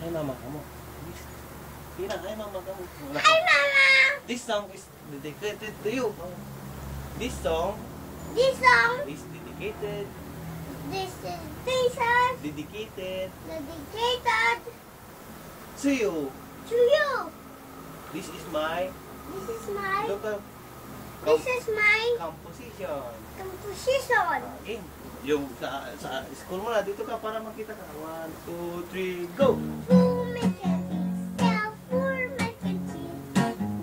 Hi, mama. Kamu. Kira, hi, mama. Kamu. Hi, Mama! This song is dedicated to you. This song This song, is dedicated. this is Jesus, Dedicated dedicated to you. to you. This is my This is my, local this is my composition. composition. Okay. Yung sa school mo na, dito ka para makita ka. 1, 2, 3, go! Full mac and cheese, yeah, full mac and cheese.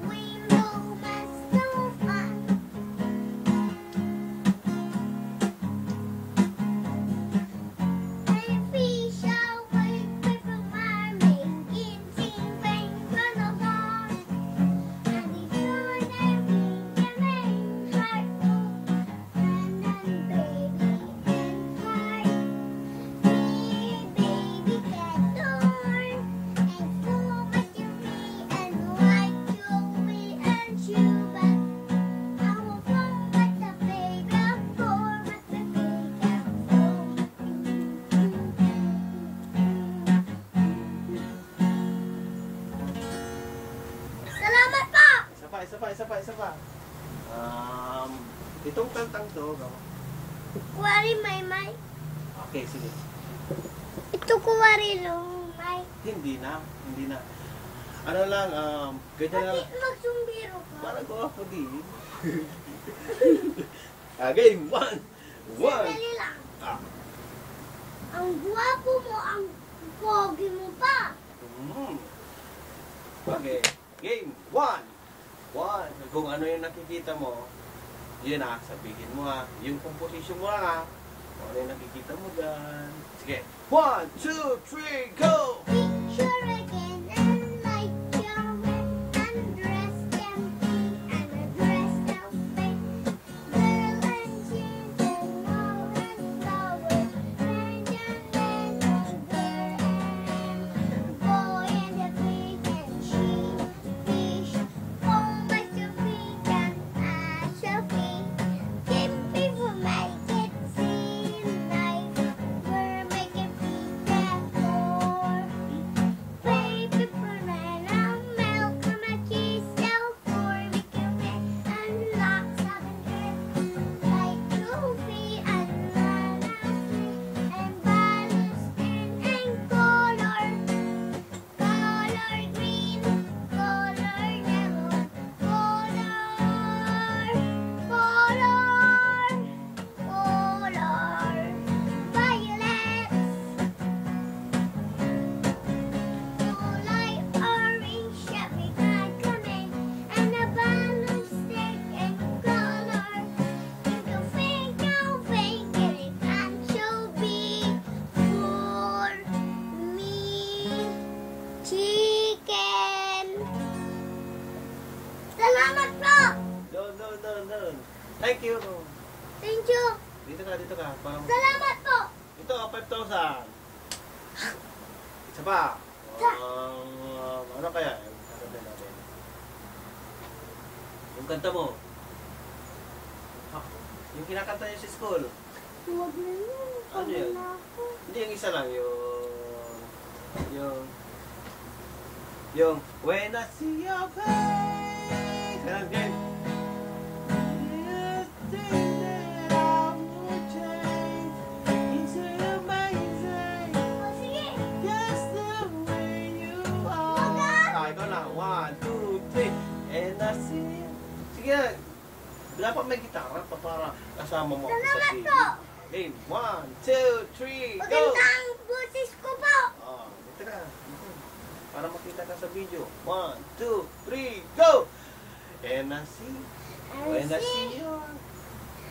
We know that's so fun. And fish away, people farming, eating things from the farm. And it's good and we can make heart full. And then baby and heart. Baby cat door and so much to me and like jewelry and shoe bag. I will go with the baby for with the big Salamat po! Isa pa. Itong kantang to, Kuwari may. okay, sige. Ito kuwari lumay. Hindi na. Ano lang, ganyan lang. Bakit magsumbiro ka? Parang ko ako din. Game 1. Sandali lang. Ang guwapo mo, ang pogi mo pa. Okay, game 1. Kung ano yung nakikita mo, yun sabihin mo yung composition mo lang kung ano yung nakikita mo dyan. Sige, 1, 2, 3, go! Picture again and like your and dress them and a dress them girl and she's and all and flower and young man and girl and boy and a pig and she fish oh my pig and Sophie give people make it seem nice we're making pizza for baby banana milk and a cheese cell for we can make and lots of it like coffee and ananas and balloons and color green, color yellow, color violet, light orange, shabby coming, and a balloon stick and color. Think, and it can show be for me. Chicken. Salamat po. Doon. Thank you. Thank you. Dito ka. Parang, Salamat po. ito, 5,000. Isa pa. Ano kaya? Sasabihin natin. Yung kanta mo. Yung kinakanta niyo sa school. Huwag na yun. Ano yun? Pagod na ako. Hindi, yung isa lang. Yung when I see your face. Ganun, game. You think that I would change into amazing. O, sige. Just the way you are. Ikaw na. 1, 2, 3. And I see. Sige. Dapat may gitara pa para kasama mo ako sa Salamat game. po. Game. 1, 2, 3, go! Magandang busis ko po. Dito ka. Para makita ka sa video. 1, 2, 3, go! And I see. When I see you.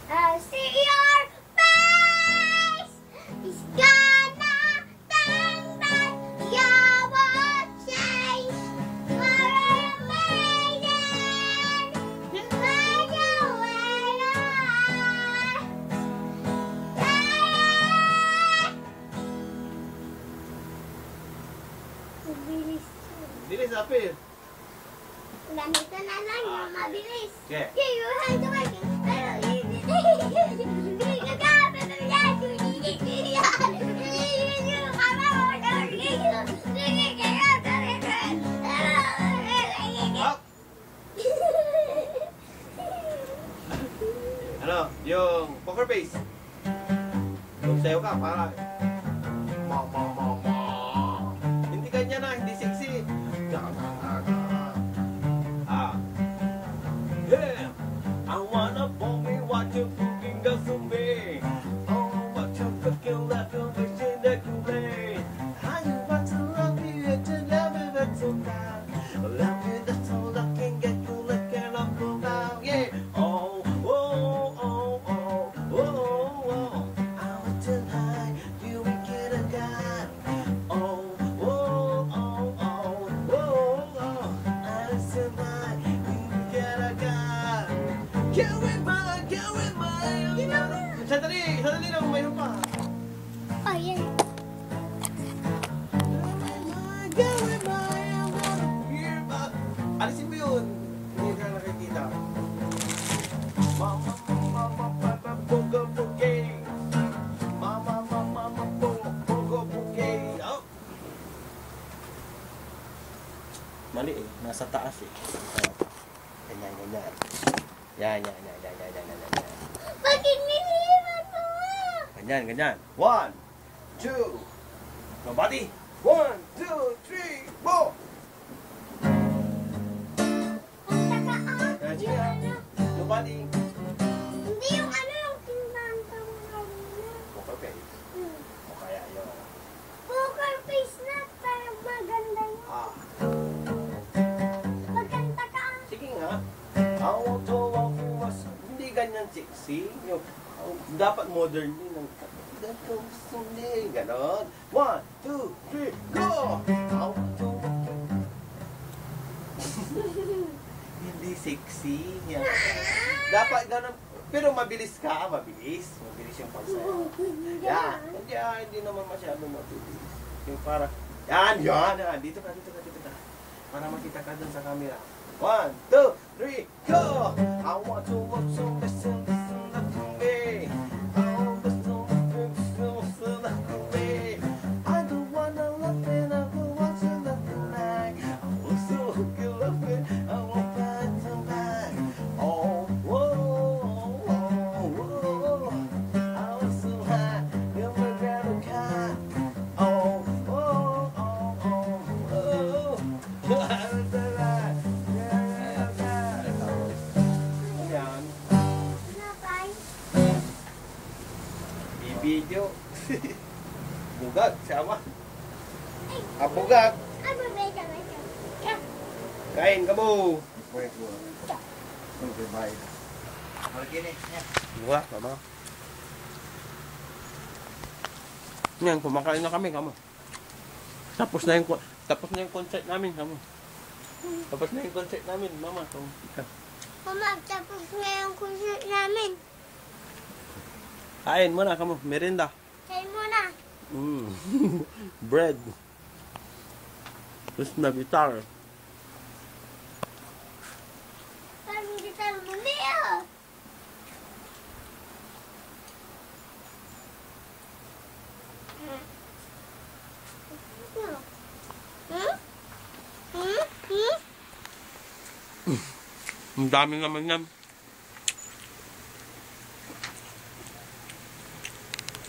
I see your face. It's gonna turn back. You will change for amazing. When you are. Mabilis. Bilis, Apil. Ganito na lang yung mabilis. Okay. Okay, you have to work it. Pero, hindi ka face. Sayo ka, para. Ma, ma, ma, ma. Hindi ganyan na, hindi sexy. Ah. Yeah. I wanna bomb me, what you cooking, got some big. Oh, what you cooking, left your machine that you play. How you want to love me, and to love me, that's so bad. Love you, that's all I can get you looking up now. Yeah. Oh, oh, oh, oh, oh, oh. I want to lie, you will get a guy. Oh, oh, oh, oh, oh, oh. I want to lie, you will get a guy. Get with my, get with my. Sandali, sandali lang, mayroon pa. Oh, yan. Get with my, I wanna hear my. Alisin mo yun. Hindi ka nakikita. Mama, mama, papa, boga, bogey. Mama, mama, mama, boga, bogey. Oh. Mali eh. Nasa taas eh. Ganyan, ganyan. Yan, yan, yan, yan, yan, yan, yan, yan. Bakit niliwan mo? Ganyan, ganyan. 1, 2. Nobody. 1, 2, 3, 4. Punta ka out. Ganyan. Nobody. Hindi yung ano yung kinanta mo kanina. Poker face. O kaya yun. Poker face na, pero maganda yun. Ah. Maganda ka. Sige nga. I want to love you mas. Hindi ganyan sexy. Yung, dapat modern din. Hindi. Ganon. 1, 2, 3, go! I want to love you. Hindi sexy. Yan. Dapat ganon. Pero mabilis ka. Mabilis. Mabilis yung pagsayaw. Yan. Hindi naman masyado mabilis. Yung para. Yan. Yan. Dito ka. Dito ka. Dito ka. Para makita ka dun sa camera. 1, 2, 3, go! I want to walk so listen to me. I want to listen to me. I don't wanna love it, I will watch it tonight. I want to love it, I want back to back. Oh, whoa, whoa, whoa. I was so high, you're my little cat. Oh, oh, oh, oh, oh. Video. Bugag, sama. Bugag. Ay, mabeda, mabeda. Yeah. Kain ka mo. Buwa, mama. Yan, kumakain na kami, kamo. Tapos na yung concert namin, kamo. Tapos na yung concert namin, mama. Mama, tapos na yung concert namin. Kain muna, kamo. Merinda. Kain muna. Bread. Tapos na guitar. Parang gitar mo niya. Ang dami naman yan.